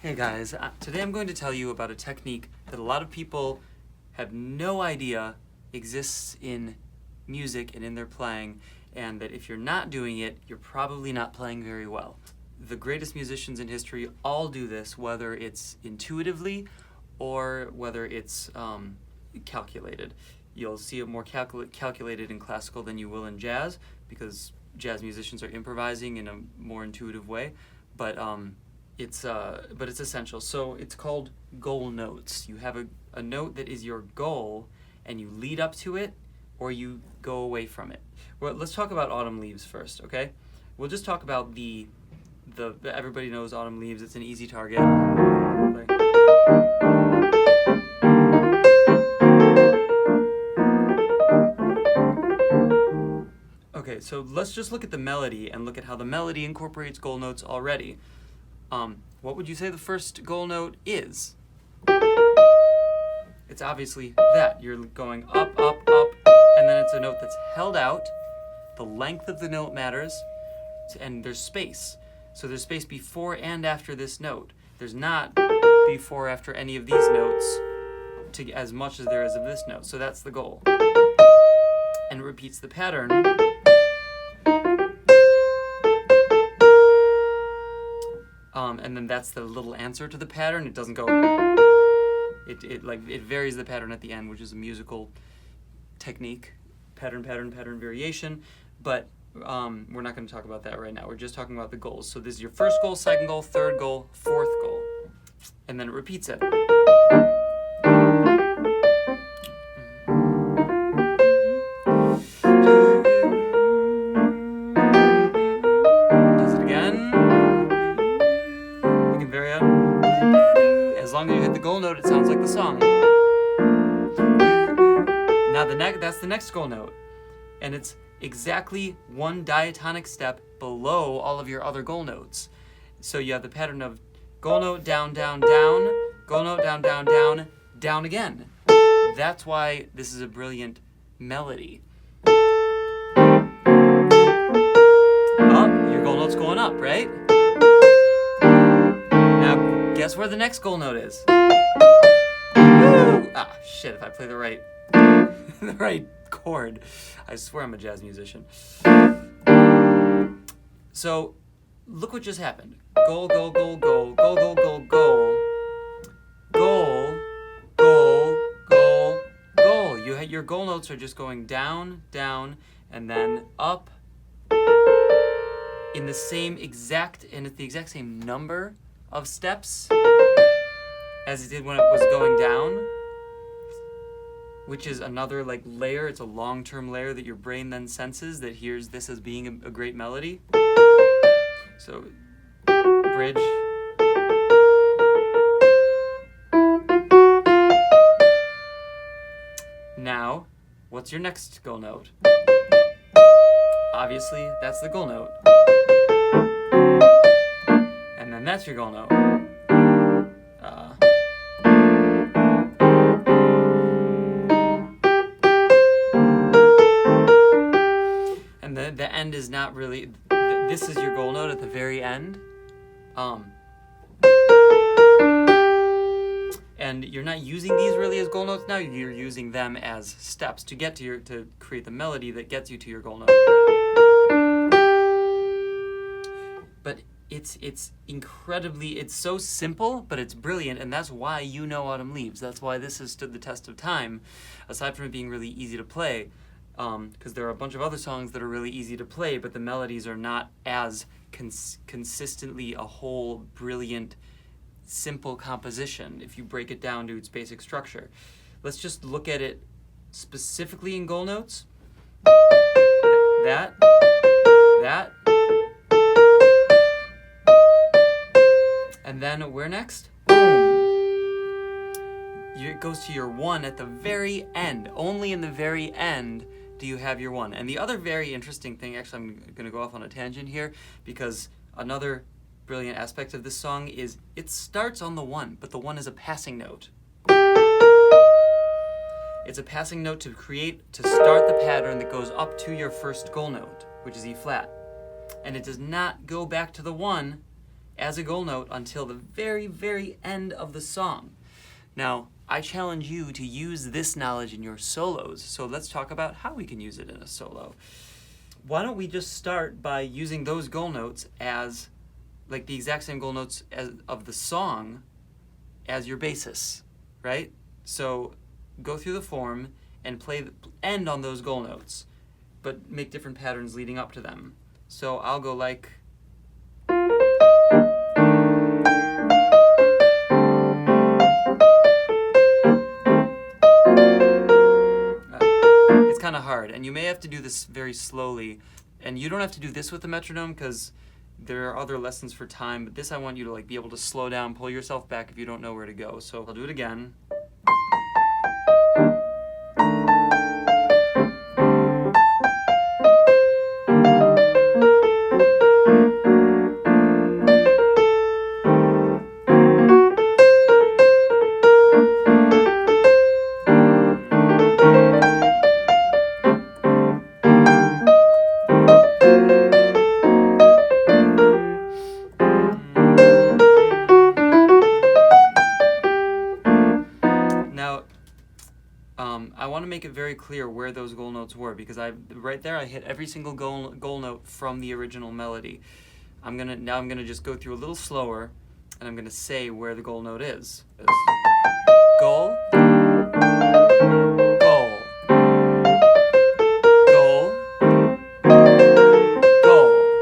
Hey guys, today I'm going to tell you about a technique that a lot of people have no idea exists in music and in their playing, and that if you're not doing it, you're probably not playing very well. The greatest musicians in history all do this, whether it's intuitively or whether it's calculated. You'll see it more calculated in classical than you will in jazz, because jazz musicians are improvising in a more intuitive way, but it's essential. So it's called goal notes. You have a note that is your goal, and you lead up to it, or you go away from it. Well, let's talk about Autumn Leaves first, okay? We'll just talk about the everybody knows Autumn Leaves. It's an easy target. Okay, so let's just look at the melody and look at how the melody incorporates goal notes already. What would you say the first goal note is? It's obviously that. You're going up, up, up, and then it's a note that's held out. The length of the note matters, and there's space. So there's space before and after this note. There's not before or after any of these notes as much as there is of this note. So that's the goal. And it repeats the pattern. And then that's the little answer to the pattern. It doesn't go. It varies the pattern at the end, which is a musical technique, pattern variation. But we're not going to talk about that right now. We're just talking about the goals. So this is your first goal, second goal, third goal, fourth goal, and then it repeats it. As long as you hit the goal note, it sounds like the song. Now that's the next goal note, and it's exactly one diatonic step below all of your other goal notes. So you have the pattern of goal note, down, down, down, goal note, down, down, down, down again. That's why this is a brilliant melody. Your goal note's going up, right? Guess where the next goal note is? Woo! Ah, shit, if I play the right the right chord. I swear I'm a jazz musician. So, look what just happened. Goal, goal, goal, goal, goal, goal, goal, goal. Goal, goal, goal, goal. Your goal notes are just going down, down, and then up in the exact same number of steps as it did when it was going down, which is another layer. It's a long-term layer that your brain then senses that hears this as being a great melody. So, bridge. Now, what's your next goal note? Obviously, that's the goal note. And then that's your goal note. And the end is not really. This is your goal note at the very end. And you're not using these really as goal notes now. You're using them as steps to get to create the melody that gets you to your goal note. But it's so simple, but it's brilliant, and that's why you know Autumn Leaves. That's why this has stood the test of time, aside from it being really easy to play, because there are a bunch of other songs that are really easy to play, but the melodies are not as consistently a whole brilliant, simple composition if you break it down to its basic structure. Let's just look at it specifically in goal notes. That. And then where next? Boom. It goes to your one at the very end. Only in the very end do you have your one. And the other very interesting thing, actually I'm going to go off on a tangent here, because another brilliant aspect of this song is it starts on the one, but the one is a passing note. It's a passing note to start the pattern that goes up to your first goal note, which is E flat. And it does not go back to the one as a goal note until the very, very end of the song. Now, I challenge you to use this knowledge in your solos, so let's talk about how we can use it in a solo. Why don't we just start by using those goal notes as, like the exact same goal notes of the song as your basis, right? So go through the form and end on those goal notes, but make different patterns leading up to them. So I'll go like... It's kind of hard, and you may have to do this very slowly, and you don't have to do this with the metronome because there are other lessons for time, but this I want you to like be able to slow down, pull yourself back if you don't know where to go. So I'll do it again. I want to make it very clear where those goal notes were, because right there I hit every single goal note from the original melody. Now I'm gonna just go through a little slower, and I'm gonna say where the goal note is. Goal, goal, goal, goal,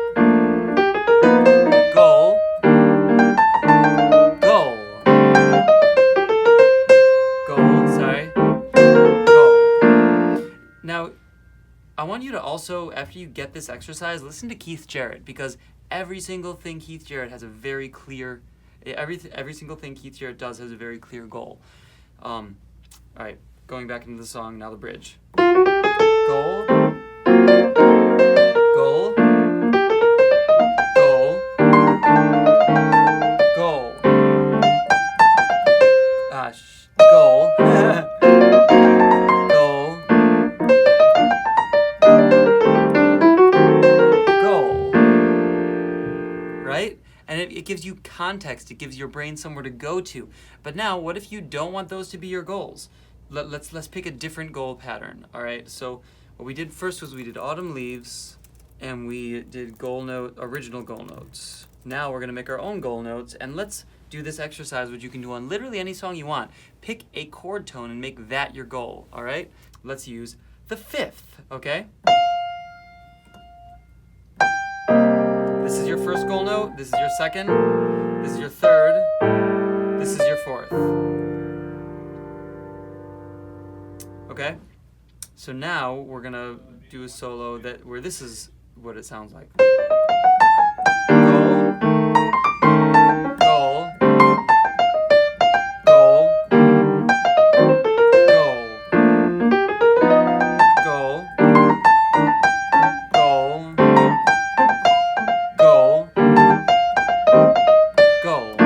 goal, goal, sorry. Now, I want you to also, after you get this exercise, listen to Keith Jarrett, because every single thing Keith Jarrett has a very clear, every single thing Keith Jarrett does has a very clear goal. All right, going back into the song, now the bridge. Goal, goal, goal, goal, goal, right? And it gives you context, it gives your brain somewhere to go to. But now, what if you don't want those to be your goals? Let's pick a different goal pattern, all right? So what we did first was we did autumn leaves, and we did original goal notes. Now we're gonna make our own goal notes, and let's do this exercise, which you can do on literally any song you want. Pick a chord tone and make that your goal, all right? Let's use the fifth, okay? This is your first goal note, this is your second, this is your third, this is your fourth. Okay? So now we're gonna do a solo where this is what it sounds like. Goal, goal, goal, goal, goal, goal, goal, goal,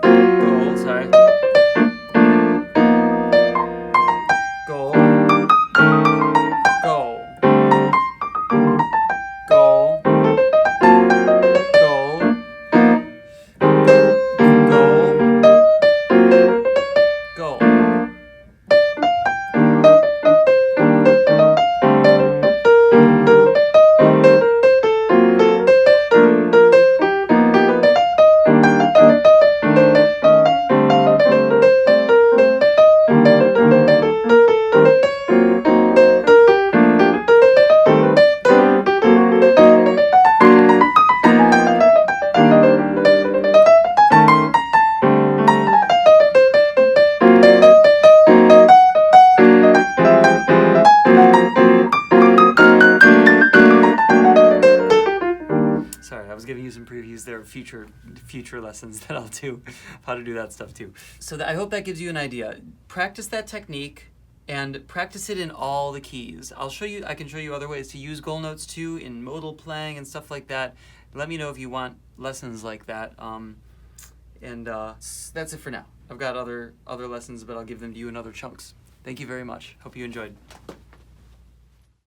goal, sorry. Goal, goal, goal, goal, goal, goal. Sorry, I was giving you some previews there of future lessons that I'll do, how to do that stuff too. So I hope that gives you an idea. Practice that technique and practice it in all the keys. I can show you other ways to use goal notes too in modal playing and stuff like that. Let me know if you want lessons like that. That's it for now. I've got other lessons, but I'll give them to you in other chunks. Thank you very much. Hope you enjoyed.